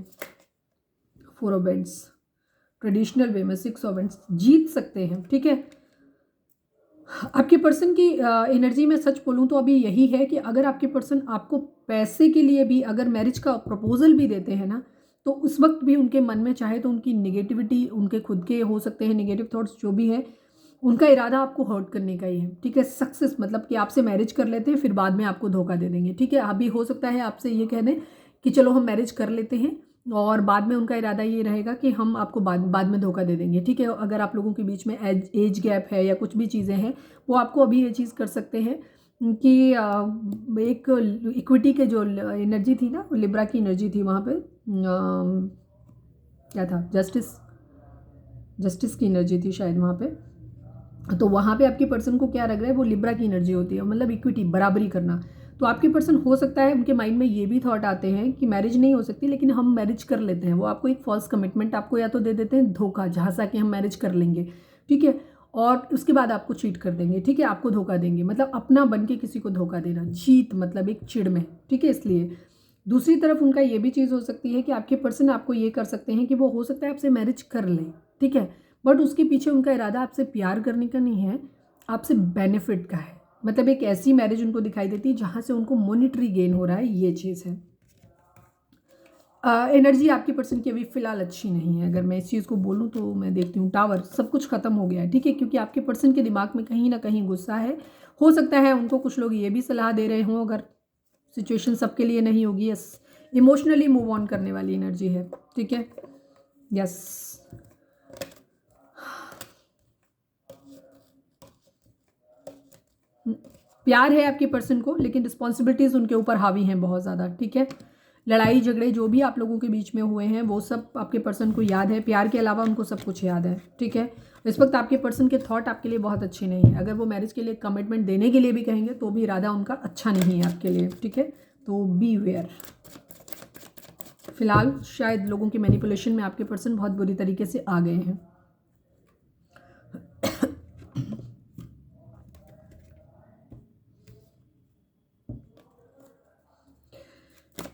4 ऑफ वेंट्स, ट्रेडिशनल वे में 6 ऑफ वेंट्स, जीत सकते हैं, ठीक है। आपके पर्सन की एनर्जी में सच बोलूँ तो अभी यही है कि अगर आपके पर्सन आपको पैसे के लिए भी अगर मैरिज का प्रपोजल भी देते हैं ना, तो उस वक्त भी उनके मन में चाहे तो उनकी नेगेटिविटी, उनके खुद के हो सकते हैं नेगेटिव थॉट्स जो भी है, उनका इरादा आपको हर्ट करने का ही है, ठीक है। सक्सेस मतलब कि आपसे मैरिज कर लेते हैं फिर बाद में आपको धोखा दे देंगे, ठीक है। अभी हो सकता है आपसे ये कह दें कि चलो हम मैरिज कर लेते हैं, और बाद में उनका इरादा ये रहेगा कि हम आपको बाद में धोखा दे देंगे, ठीक है। अगर आप लोगों के बीच में एज गैप है या कुछ भी चीज़ें हैं, वो आपको अभी ये चीज़ कर सकते हैं कि एक इक्विटी के जो एनर्जी थी ना, लिब्रा की एनर्जी थी वहाँ पे, क्या था, जस्टिस की एनर्जी थी शायद वहाँ पे। तो वहाँ पे आपके पर्सन को क्या लग रहा है, वो लिब्रा की एनर्जी होती है, मतलब इक्विटी, बराबरी करना। तो आपके पर्सन हो सकता है उनके माइंड में ये भी थॉट आते हैं कि मैरिज नहीं हो सकती लेकिन हम मैरिज कर लेते हैं। वो आपको एक फॉल्स कमिटमेंट आपको या तो दे देते हैं, धोखा, झांसा कि हम मैरिज कर लेंगे, ठीक है, और उसके बाद आपको चीट कर देंगे, ठीक है, आपको धोखा देंगे, मतलब अपना बन के किसी को धोखा देना, जीत मतलब एक चिड़ में, ठीक है। इसलिए दूसरी तरफ उनका ये भी चीज़ हो सकती है कि आपके पर्सन आपको ये कर सकते हैं कि वो हो सकता है आपसे मैरिज कर लें, ठीक है, बट उसके पीछे उनका इरादा आपसे प्यार करने का नहीं है, आपसे बेनिफिट का है। मतलब एक ऐसी मैरिज उनको दिखाई देती है जहाँ से उनको मॉनिटरी गेन हो रहा है, ये चीज़ है। एनर्जी आपके पर्सन की अभी फ़िलहाल अच्छी नहीं है। अगर मैं इस चीज़ को बोलूँ तो मैं देखती हूँ टावर, सब कुछ ख़त्म हो गया है, ठीक है, क्योंकि आपके पर्सन के दिमाग में कहीं ना कहीं गुस्सा है। हो सकता है उनको कुछ लोग ये भी सलाह दे रहे हों, अगर सिचुएशन सबके लिए नहीं होगी, यस, इमोशनली मूव ऑन करने वाली एनर्जी है, ठीक है, यस। प्यार है आपके पर्सन को, लेकिन रिस्पॉन्सिबिलिटीज़ उनके ऊपर हावी हैं बहुत ज़्यादा, ठीक है। लड़ाई झगड़े जो भी आप लोगों के बीच में हुए हैं वो सब आपके पर्सन को याद है, प्यार के अलावा उनको सब कुछ याद है, ठीक है। इस वक्त आपके पर्सन के थॉट आपके लिए बहुत अच्छे नहीं है। अगर वो मैरिज के लिए कमिटमेंट देने के लिए भी कहेंगे तो भी इरादा उनका अच्छा नहीं है आपके लिए, ठीक है। तो बी वेयर। फिलहाल शायद लोगों की मैनिपुलेशन में आपके पर्सन बहुत बुरी तरीके से आ गए हैं।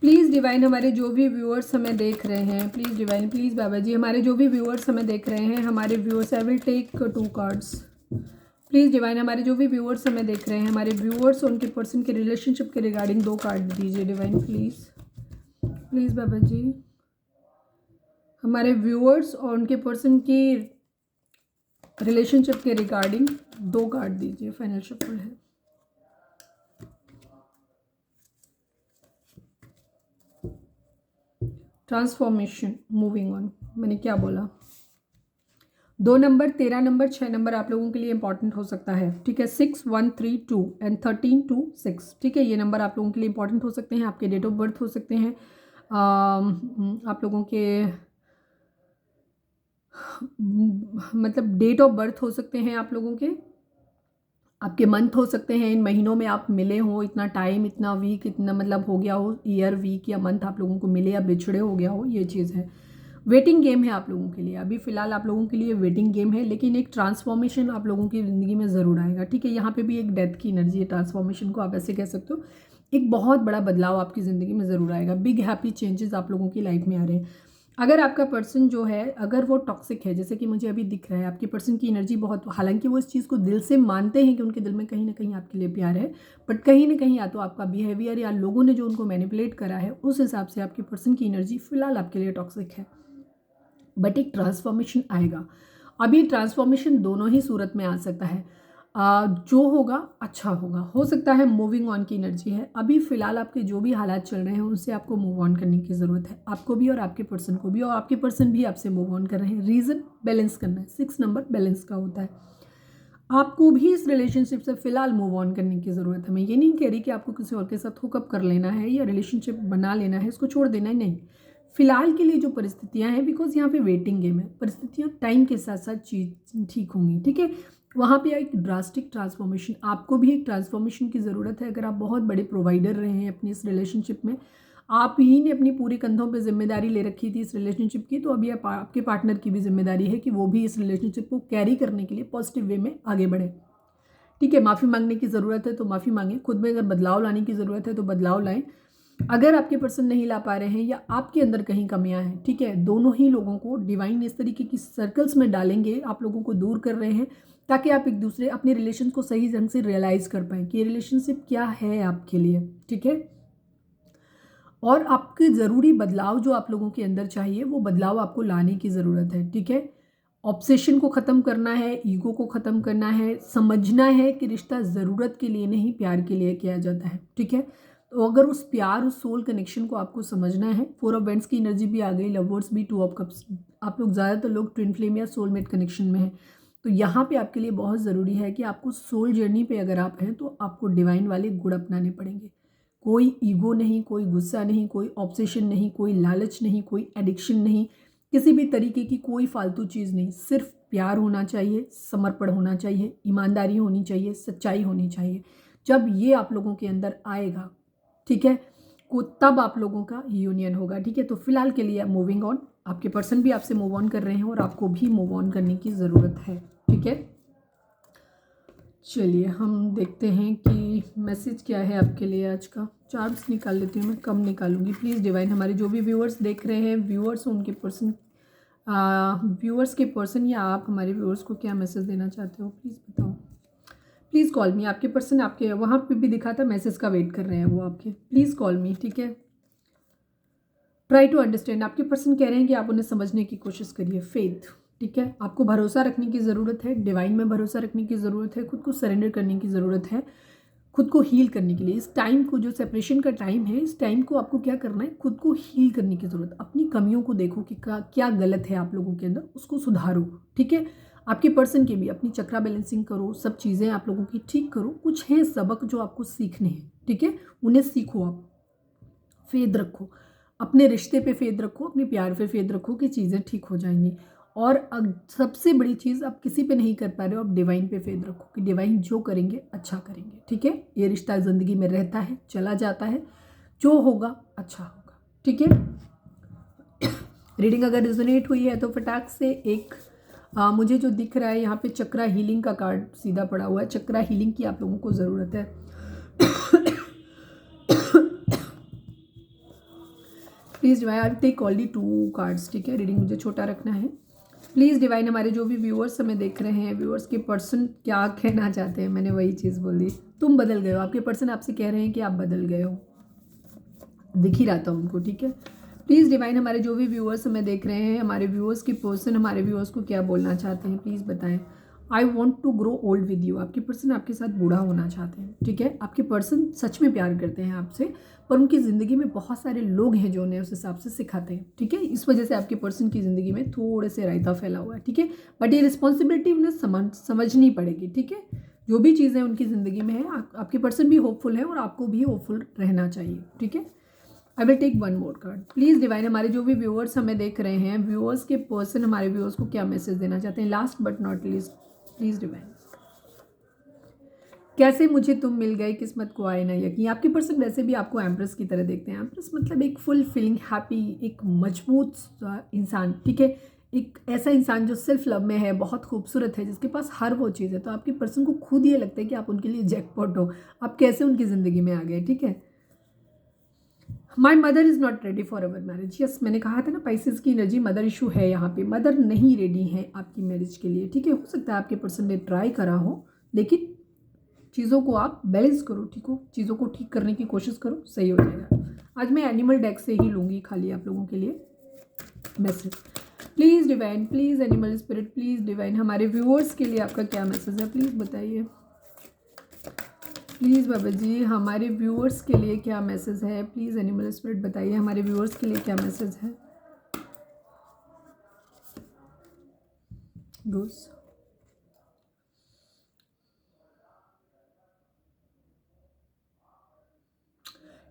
प्लीज़ डिवाइन, हमारे जो भी व्यूअर्स हमें देख रहे हैं, प्लीज़ डिवाइन, प्लीज़ बाबा जी, हमारे जो भी व्यूअर्स हमें देख रहे हैं, हमारे viewers, I will take 2 cards. Please divine, हमारे जो भी व्यूअर्स हमें देख रहे हैं, हमारे व्यूअर्स और उनके पर्सन के रिलेशनशिप के रिगार्डिंग 2 कार्ड दीजिए डिवाइन, प्लीज़ प्लीज़ बाबा जी। हमारे व्यूअर्स और उनके पर्सन की रिलेशनशिप के रिगार्डिंग 2 कार्ड दीजिए। फाइनल शफल है। ट्रांसफॉर्मेशन, मूविंग ऑन, मैंने क्या बोला, 2 नंबर, 13 नंबर, 6 नंबर आप लोगों के लिए इंपॉर्टेंट हो सकता है, ठीक है। 6, 1, 3, 2 एंड 13, 2, 6, ठीक है। ये नंबर आप लोगों के लिए इंपॉर्टेंट हो सकते हैं, आपके डेट ऑफ बर्थ हो सकते हैं, आप लोगों के मतलब डेट ऑफ बर्थ हो सकते हैं, आप लोगों के, आपके मंथ हो सकते हैं, इन महीनों में आप मिले हो, इतना टाइम, इतना वीक, इतना मतलब हो गया हो, ईयर, वीक या मंथ आप लोगों को मिले या बिछड़े हो गया हो, ये चीज़ है। वेटिंग गेम है आप लोगों के लिए, अभी फिलहाल आप लोगों के लिए वेटिंग गेम है, लेकिन एक ट्रांसफॉर्मेशन आप लोगों की ज़िंदगी में ज़रूर आएगा, ठीक है। यहाँ पे भी एक डेथ की एनर्जी है, ट्रांसफॉर्मेशन को आप ऐसे कह सकते हो। एक बहुत बड़ा बदलाव आपकी ज़िंदगी में ज़रूर आएगा, बिग हैप्पी चेंजेस आप लोगों की लाइफ में आ रहे हैं। अगर आपका पर्सन जो है अगर वो टॉक्सिक है, जैसे कि मुझे अभी दिख रहा है आपके पर्सन की एनर्जी बहुत, हालांकि वो इस चीज़ को दिल से मानते हैं कि उनके दिल में कहीं ना कहीं आपके लिए प्यार है, बट कहीं ना कहीं या तो आपका बिहेवियर या लोगों ने जो उनको मैनिपुलेट करा है उस हिसाब से आपके पर्सन की एनर्जी फिलहाल आपके लिए टॉक्सिक है। बट एक ट्रांसफॉर्मेशन आएगा, अभी ट्रांसफॉर्मेशन दोनों ही सूरत में आ सकता है। जो होगा अच्छा होगा, हो सकता है मूविंग ऑन की एनर्जी है। अभी फिलहाल आपके जो भी हालात चल रहे हैं उनसे आपको मूव ऑन करने की ज़रूरत है, आपको भी और आपके पर्सन को भी, और आपके पर्सन भी आपसे मूव ऑन कर रहे हैं। रीज़न बैलेंस करना है, 6 नंबर बैलेंस का होता है। आपको भी इस रिलेशनशिप से फिलहाल मूव ऑन करने की ज़रूरत है। मैं ये नहीं कह रही कि आपको किसी और के साथ हुकअप कर लेना है या रिलेशनशिप बना लेना है, इसको छोड़ देना है, नहीं। फिलहाल के लिए जो परिस्थितियां हैं, बिकॉज यहाँ पे वेटिंग गेम है, परिस्थितियां टाइम के साथ साथ चीज ठीक होंगी, ठीक है। वहाँ पे एक ड्रास्टिक ट्रांसफॉर्मेशन, आपको भी एक ट्रांसफॉर्मेशन की ज़रूरत है। अगर आप बहुत बड़े प्रोवाइडर रहे हैं अपनी इस रिलेशनशिप में, आप ही ने अपनी पूरी कंधों पे जिम्मेदारी ले रखी थी इस रिलेशनशिप की, तो अभी आपके पार्टनर की भी जिम्मेदारी है कि वो भी इस रिलेशनशिप को कैरी करने के लिए पॉजिटिव वे में आगे बढ़े, ठीक है। माफ़ी मांगने की ज़रूरत है तो माफ़ी मांगें, खुद में अगर बदलाव लाने की ज़रूरत है तो बदलाव लाएं। अगर आपके पर्सन नहीं ला पा रहे हैं या आपके अंदर कहीं कमियां हैं, ठीक है, दोनों ही लोगों को डिवाइन इस तरीके की सर्कल्स में डालेंगे, आप लोगों को दूर कर रहे हैं, ताकि आप एक दूसरे अपने रिलेशन को सही ढंग से रियलाइज़ कर पाएँ कि ये रिलेशनशिप क्या है आपके लिए, ठीक है। और आपके ज़रूरी बदलाव जो आप लोगों के अंदर चाहिए वो बदलाव आपको लाने की ज़रूरत है, ठीक है। ऑब्सेशन को ख़त्म करना है, ईगो को ख़त्म करना है, समझना है कि रिश्ता ज़रूरत के लिए नहीं प्यार के लिए किया जाता है, ठीक है। तो अगर उस प्यार, उस सोल कनेक्शन को आपको समझना है, 4 ऑफ वेंट्स की एनर्जी भी आ गई, लवर्स भी, 2 ऑफ कप्स, आप लोग ज़्यादातर लोग ट्विन फ्लेम या सोलमेट कनेक्शन में हैं। तो यहाँ पे आपके लिए बहुत ज़रूरी है कि आपको सोल जर्नी पे अगर आप हैं तो आपको डिवाइन वाले गुण अपनाने पड़ेंगे। कोई ईगो नहीं, कोई गुस्सा नहीं, कोई ऑब्सेशन नहीं, कोई लालच नहीं, कोई एडिक्शन नहीं, किसी भी तरीके की कोई फालतू चीज़ नहीं। सिर्फ प्यार होना चाहिए, समर्पण होना चाहिए, ईमानदारी होनी चाहिए, सच्चाई होनी चाहिए। जब ये आप लोगों के अंदर आएगा, ठीक है, को तब आप लोगों का यूनियन होगा, ठीक है। तो फिलहाल के लिए मूविंग ऑन, आपके पर्सन भी आपसे मूव ऑन कर रहे हैं और आपको भी मूव ऑन करने की ज़रूरत है, ठीक है। चलिए हम देखते हैं कि मैसेज क्या है आपके लिए आज का। चार्ट्स निकाल लेती हूँ, मैं कम निकालूंगी प्लीज़ डिवाइन। हमारे जो भी व्यूअर्स देख रहे हैं, व्यूअर्स उनके पर्सन, व्यूअर्स के पर्सन या आप हमारे व्यूअर्स को क्या मैसेज देना चाहते हो प्लीज़ बताओ। प्लीज़ कॉल मी, आपके पर्सन आपके वहाँ पे भी दिखा था मैसेज का वेट कर रहे हैं वो आपके, प्लीज़ कॉल मी, ठीक है। ट्राई टू अंडरस्टैंड, आपके पर्सन कह रहे हैं कि आप उन्हें समझने की कोशिश करिए। फेथ, ठीक है, आपको भरोसा रखने की ज़रूरत है, डिवाइन में भरोसा रखने की ज़रूरत है, खुद को सरेंडर करने की ज़रूरत है, खुद को हील करने के लिए। इस टाइम को, जो सेपरेशन का टाइम है, इस टाइम को आपको क्या करना है, खुद को हील करने की ज़रूरत। अपनी कमियों को देखो कि क्या गलत है आप लोगों के अंदर, उसको सुधारो, ठीक है। आपके पर्सन के भी अपनी चक्रा बैलेंसिंग करो, सब चीज़ें आप लोगों की ठीक करो। कुछ हैं सबक जो आपको सीखने हैं, ठीक है, उन्हें सीखो आप। फेद रखो, अपने रिश्ते पे फेद रखो, अपने प्यार पे फेद रखो कि चीज़ें ठीक हो जाएंगी। और सबसे बड़ी चीज़, आप किसी पे नहीं कर पा रहे हो, आप डिवाइन पे फेद रखो कि डिवाइन जो करेंगे अच्छा करेंगे, ठीक है। ये रिश्ता ज़िंदगी में रहता है, चला जाता है, जो होगा अच्छा होगा, ठीक है। रीडिंग अगर रिजोनेट हुई है तो फटाक से एक मुझे जो दिख रहा है यहाँ पे चक्रा हीलिंग का कार्ड सीधा पड़ा हुआ है। चक्रा हीलिंग की आप लोगों को ज़रूरत है। Please divine, I take only 2 cards, ठीक है, रीडिंग मुझे छोटा रखना है। प्लीज़ डिवाइन, हमारे जो भी व्यूअर्स हमें देख रहे हैं, व्यूअर्स के पर्सन क्या कहना चाहते हैं, मैंने वही चीज़ बोल दी, तुम बदल गए हो। आपके पर्सन आपसे कह रहे हैं कि आप बदल गए हो, दिख ही रहा था उनको, ठीक है। प्लीज़ डिवाइन, हमारे जो भी व्यूअर्स हमें देख रहे हैं, हमारे व्यूअर्स के पर्सन हमारे व्यूअर्स को क्या बोलना चाहते हैं, प्लीज़ बताएं। I want to grow old with you, आपके पर्सन आपके साथ बूढ़ा होना चाहते हैं, ठीक है। आपके पर्सन सच में प्यार करते हैं आपसे, पर उनकी ज़िंदगी में बहुत सारे लोग हैं जो उन्हें उस हिसाब से सिखाते हैं, ठीक है। इस वजह से आपके पर्सन की ज़िंदगी में थोड़े से रायता फैला हुआ है, ठीक है। बट ये रिस्पॉन्सिबिलिटी उन्हें समझनी पड़ेगी, ठीक है। जो भी चीज़ें उनकी ज़िंदगी में है, आपके पर्सन भी होपफुल है और आपको भी होपफुल रहना चाहिए, ठीक है। I will take 1 more card. Please divine, हमारे जो भी व्यूअर्स हमें देख रहे हैं, व्यूअर्स के पर्सन हमारे व्यूअर्स को क्या मैसेज देना चाहते हैं, last but not least, please divine. कैसे मुझे तुम मिल गए, किस्मत को आए ना यकीन। आपके पर्सन वैसे भी आपको एम्प्रेस की तरह देखते हैं। एम्प्रेस मतलब एक फुल फीलिंग हैप्पी, एक मजबूत इंसान, ठीक है, एक ऐसा इंसान जो सेल्फ लव में है, बहुत खूबसूरत है, जिसके पास हर वो चीज़ है। तो आपके पर्सन को खुद ये लगता है कि आप उनके लिए जैकपॉट हो, आप कैसे उनकी ज़िंदगी में आ गए, ठीक है। My mother is not ready for our marriage. Yes, मैंने कहा था ना पाइसेस की एनर्जी, मदर इशू है यहाँ पे। मदर नहीं रेडी है आपकी मैरिज के लिए, ठीक है। हो सकता है आपके पर्सन ने ट्राई करा हो, लेकिन चीज़ों को आप बैलेंस करो, ठीक हो, चीज़ों को ठीक करने की कोशिश करो, सही हो जाएगा। आज मैं एनिमल डेक से ही लूँगी खाली आप लोगों के लिए message. Please divine, please animal spirit, please divine, हमारे व्यूअर्स के लिए आपका क्या मैसेज है, प्लीज़ बताइए। प्लीज़ बाबा जी, हमारे व्यूअर्स के लिए क्या मैसेज है, प्लीज़ एनिमल स्पिरिट बताइए, हमारे व्यूअर्स के लिए क्या मैसेज है। Goes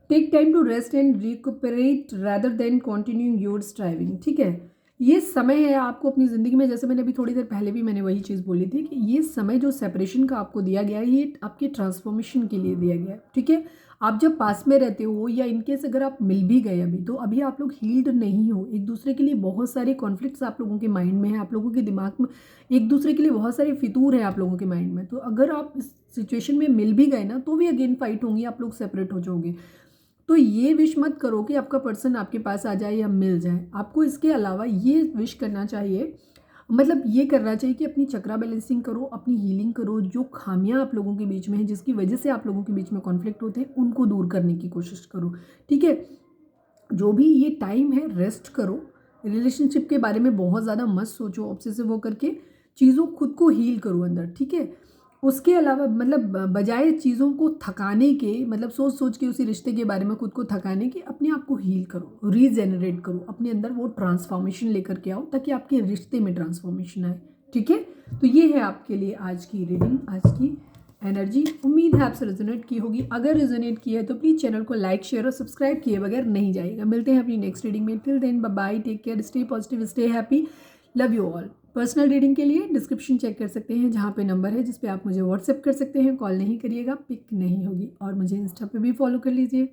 take time to rest and recuperate rather than continuing your striving, ठीक है। ये समय है आपको अपनी ज़िंदगी में, जैसे मैंने अभी थोड़ी देर पहले भी मैंने वही चीज़ बोली थी कि ये समय जो सेपरेशन का आपको दिया गया है, ये आपके ट्रांसफॉर्मेशन के लिए दिया गया है, ठीक है। आप जब पास में रहते हो या इनकेस अगर आप मिल भी गए अभी, तो अभी आप लोग हील्ड नहीं हो एक दूसरे के लिए। बहुत सारे कॉन्फ्लिक्ट्स आप लोगों के माइंड में है, आप लोगों के दिमाग में एक दूसरे के लिए बहुत सारे फितूर हैं आप लोगों के माइंड में। तो अगर आप इस सिचुएशन में मिल भी गए ना, तो भी अगेन फाइट होंगी, आप लोग सेपरेट हो जाओगे। तो ये विश मत करो कि आपका पर्सन आपके पास आ जाए या मिल जाए। आपको इसके अलावा ये विश करना चाहिए, मतलब ये करना चाहिए कि अपनी चक्रा बैलेंसिंग करो, अपनी हीलिंग करो। जो खामियां आप लोगों के बीच में हैं, जिसकी वजह से आप लोगों के बीच में कॉन्फ्लिक्ट होते हैं, उनको दूर करने की कोशिश करो, ठीक है। जो भी ये टाइम है, रेस्ट करो। रिलेशनशिप के बारे में बहुत ज़्यादा मत सोचो, ऑब्सेसिव होकर के चीज़ों खुद को हील करो अंदर, ठीक है। उसके अलावा मतलब बजाय चीज़ों को थकाने के, मतलब सोच सोच के उसी रिश्ते के बारे में खुद को थकाने के, अपने आप को हील करो, रीजेनरेट करो, अपने अंदर वो ट्रांसफॉर्मेशन लेकर के आओ, ताकि आपके रिश्ते में ट्रांसफॉर्मेशन आए, ठीक है। तो ये है आपके लिए आज की रीडिंग, आज की एनर्जी। उम्मीद है आपसे रेजोनेट की होगी। अगर रेजोनेट की है तो प्लीज़ चैनल को लाइक, शेयर और सब्सक्राइब किए बगैर नहीं जाएगा। मिलते हैं अपनी नेक्स्ट रीडिंग में। Till then bye bye, take care, stay positive, stay happy, love you all. Personal reading के लिए डिस्क्रिप्शन चेक कर सकते हैं, जहाँ पे नंबर है जिस पे आप मुझे व्हाट्सएप कर सकते हैं। कॉल नहीं करिएगा, पिक नहीं होगी। और मुझे इंस्टा पे भी फॉलो कर लीजिए।